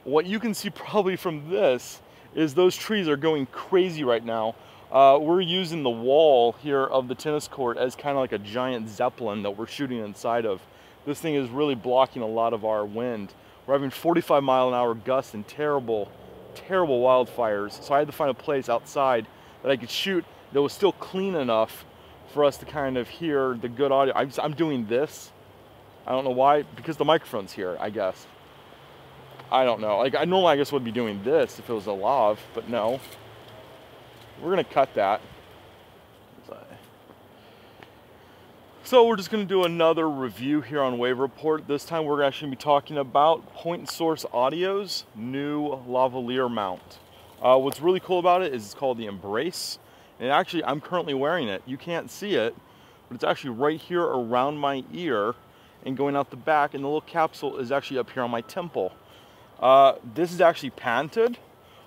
What you can see probably from this is those trees are going crazy right now. We're using the wall here of the tennis court as kind of like a giant zeppelin that we're shooting inside of. This thing is really blocking a lot of our wind. We're having 45-mile-an-hour gusts and terrible, terrible wildfires. So I had to find a place outside that I could shoot that was still clean enough for us to kind of hear the good audio. I'm doing this. I don't know why, because the microphone's here, I guess. I don't know. Like, I normally, I guess, would be doing this if it was a lav, but no. We're gonna cut that. So we're just gonna do another review here on Wave Report. This time we're actually gonna be talking about Point Source Audio's new lavalier mount. What's really cool about it is it's called the Embrace. And actually, I'm currently wearing it. You can't see it, but it's actually right here around my ear and going out the back, and the little capsule is actually up here on my temple. This is actually patented.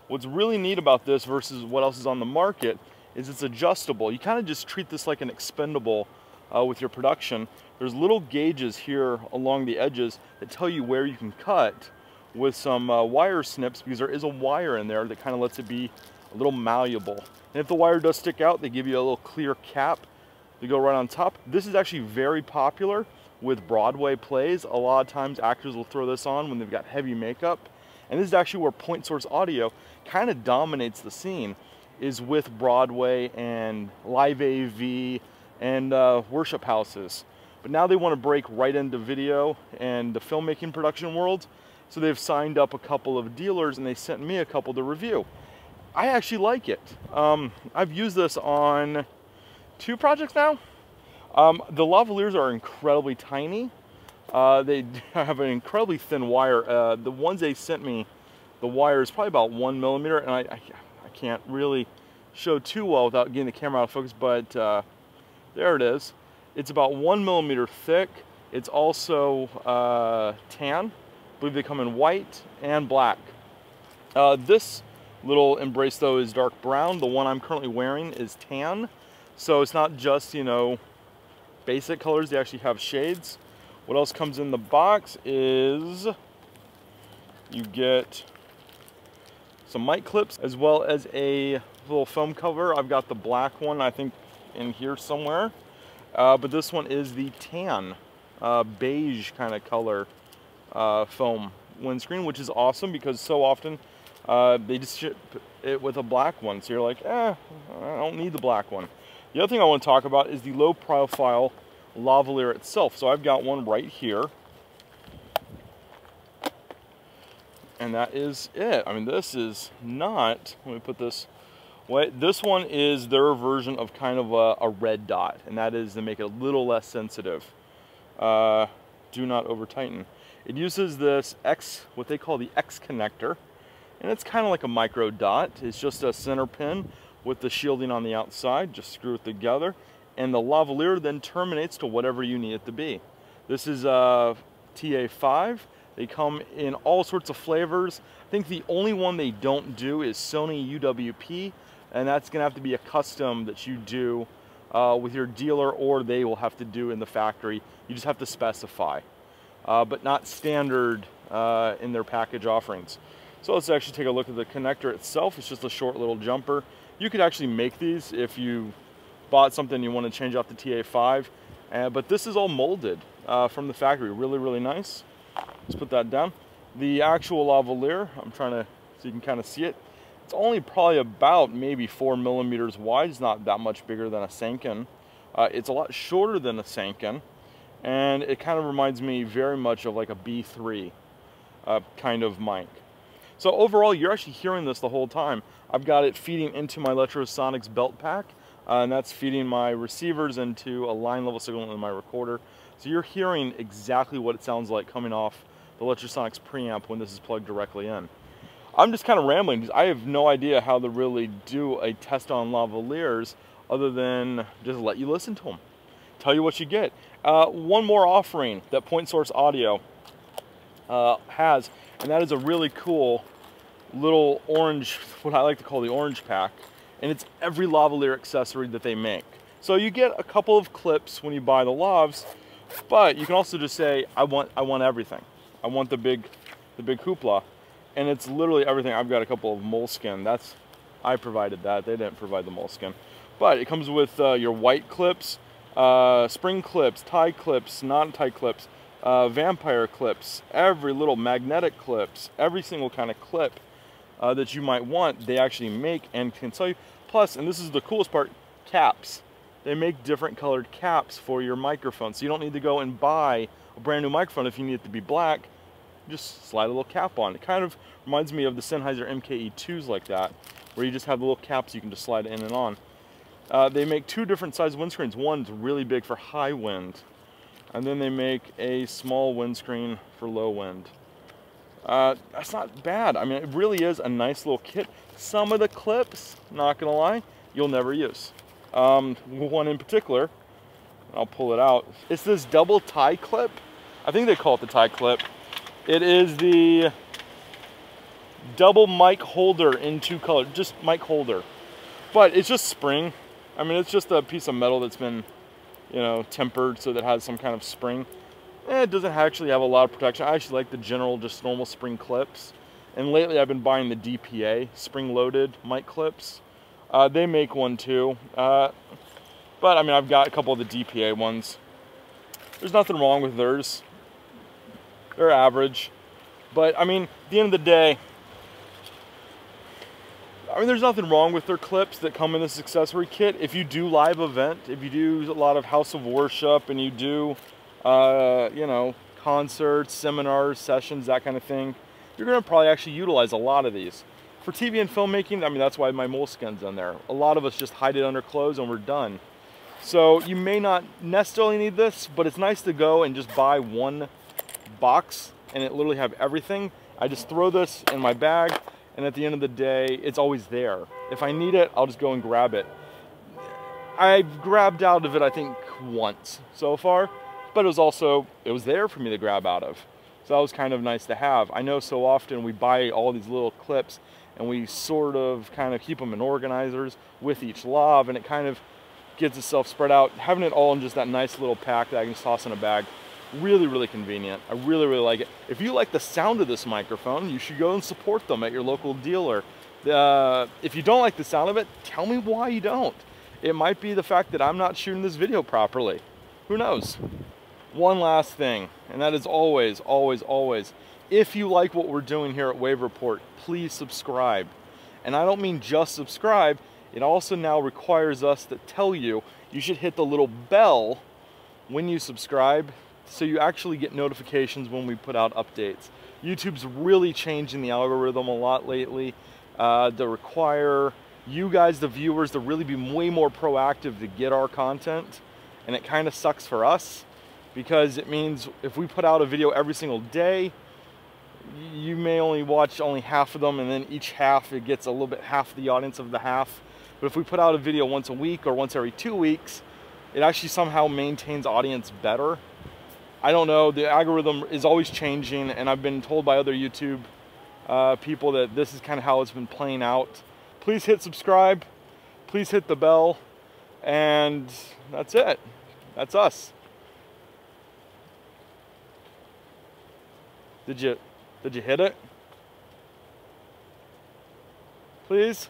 What's really neat about this versus what else is on the market is it's adjustable. You kind of just treat this like an expendable with your production. There's little gauges here along the edges that tell you where you can cut with some wire snips, because there is a wire in there that kind of lets it be a little malleable. And if the wire does stick out, they give you a little clear cap to go right on top. This is actually very popular with Broadway plays. A lot of times actors will throw this on when they've got heavy makeup. And this is actually where Point Source Audio kind of dominates the scene, is with Broadway and Live AV and worship houses. But now they want to break right into video and the filmmaking production world. So they've signed up a couple of dealers and they sent me a couple to review. I actually like it. I've used this on 2 projects now. The lavaliers are incredibly tiny. They have an incredibly thin wire. The ones they sent me, the wire is probably about 1 millimeter, and I can't really show too well without getting the camera out of focus, but there it is. It's about 1 millimeter thick. It's also tan. I believe they come in white and black. This little Embrace though is dark brown. The one I'm currently wearing is tan. So it's not just, you know, basic colors, they actually have shades. What else comes in the box is you get some mic clips as well as a little foam cover. I've got the black one, I think, in here somewhere. But this one is the tan, beige kind of color foam windscreen, which is awesome because so often they just ship it with a black one. So you're like, I don't need the black one. The other thing I want to talk about is the low profile lavalier itself. So I've got one right here. And that is it. I mean, this is not, let me put this away. This one is their version of kind of a red dot. And that is to make it a little less sensitive. Do not over tighten. It uses this what they call the X connector. And it's kind of like a micro dot. It's just a center pin with the shielding on the outside. Just screw it together. And the lavalier then terminates to whatever you need it to be. This is TA5. They come in all sorts of flavors. I think the only one they don't do is Sony UWP. And that's going to have to be a custom that you do with your dealer, or they will have to do in the factory. You just have to specify. But not standard in their package offerings. So let's actually take a look at the connector itself. It's just a short little jumper. You could actually make these if you bought something you want to change off the TA5. But this is all molded from the factory. Really, really nice. Let's put that down. The actual lavalier, I'm trying to, so you can kind of see it. It's only probably about maybe 4 millimeters wide. It's not that much bigger than a Sanken. It's a lot shorter than a Sanken. And it kind of reminds me very much of like a B3 kind of mic. So overall, you're actually hearing this the whole time. I've got it feeding into my Electrosonics belt pack, and that's feeding my receivers into a line level signal in my recorder. So you're hearing exactly what it sounds like coming off the Electrosonics preamp when this is plugged directly in. I'm just kind of rambling because I have no idea how to really do a test on lavaliers other than just let you listen to them. Tell you what you get. One more offering that Point Source Audio has, and that is a really cool little orange, what I like to call the orange pack, and it's every lavalier accessory that they make. So you get a couple of clips when you buy the lavs, but you can also just say, I want everything. I want the big hoopla. and it's literally everything. I've got a couple of moleskin. I provided that. They didn't provide the moleskin. But it comes with your white clips, spring clips, tie clips, non-tie clips, vampire clips, every little magnetic clips, every single kind of clip that you might want, they actually make and can sell you. Plus, and this is the coolest part, caps. They make different colored caps for your microphone. So you don't need to go and buy a brand new microphone if you need it to be black. Just slide a little cap on. It kind of reminds me of the Sennheiser MKE2s like that, where you just have the little caps you can just slide in and on. They make two different size windscreens. One's really big for high wind, and then they make a small windscreen for low wind. That's not bad. I mean, it really is a nice little kit. Some of the clips, not gonna lie, you'll never use. One in particular, I'll pull it out. It's this double tie clip. I think they call it the tie clip. It is the double mic holder in two colors, just mic holder. But it's just spring. I mean, it's just a piece of metal that's been, you know, tempered so that it has some kind of spring. It doesn't actually have a lot of protection. I actually like the general, just normal spring clips. And lately I've been buying the DPA, spring-loaded mic clips. They make one too. But I mean, I've got a couple of the DPA ones. There's nothing wrong with theirs. They're average. But I mean, at the end of the day, I mean, there's nothing wrong with their clips that come in this accessory kit. If you do live event, if you do a lot of house of worship, and you do, you know, concerts, seminars, sessions, that kind of thing, you're going to probably actually utilize a lot of these. For TV and filmmaking, I mean, that's why my moleskin's in there. A lot of us just hide it under clothes and we're done. So you may not necessarily need this, but it's nice to go and just buy one box and it literally have everything. I just throw this in my bag, and at the end of the day, it's always there. If I need it, I'll just go and grab it. I've grabbed out of it, I think, once so far, but it was there for me to grab out of. So that was kind of nice to have. I know so often we buy all these little clips and we sort of kind of keep them in organizers with each lav, and it kind of gets itself spread out. Having it all in just that nice little pack that I can just toss in a bag, really, really convenient. I really, really like it. If you like the sound of this microphone, you should go and support them at your local dealer. If you don't like the sound of it, tell me why you don't. It might be the fact that I'm not shooting this video properly. Who knows? One last thing, and that is always, always, always, if you like what we're doing here at Wave Report, please subscribe. And I don't mean just subscribe, it also now requires us to tell you, you should hit the little bell when you subscribe so you actually get notifications when we put out updates. YouTube's really changing the algorithm a lot lately to require you guys, the viewers, to really be way more proactive to get our content. And it kind of sucks for us, because it means if we put out a video every single day, you may only watch half of them, and then each half, it gets a little bit half the audience of the half. But if we put out a video once a week or once every 2 weeks, it actually somehow maintains audience better. I don't know, the algorithm is always changing, and I've been told by other YouTube people that this is kind of how it's been playing out. Please hit subscribe, please hit the bell, and that's it. That's us. Did you hit it? Please?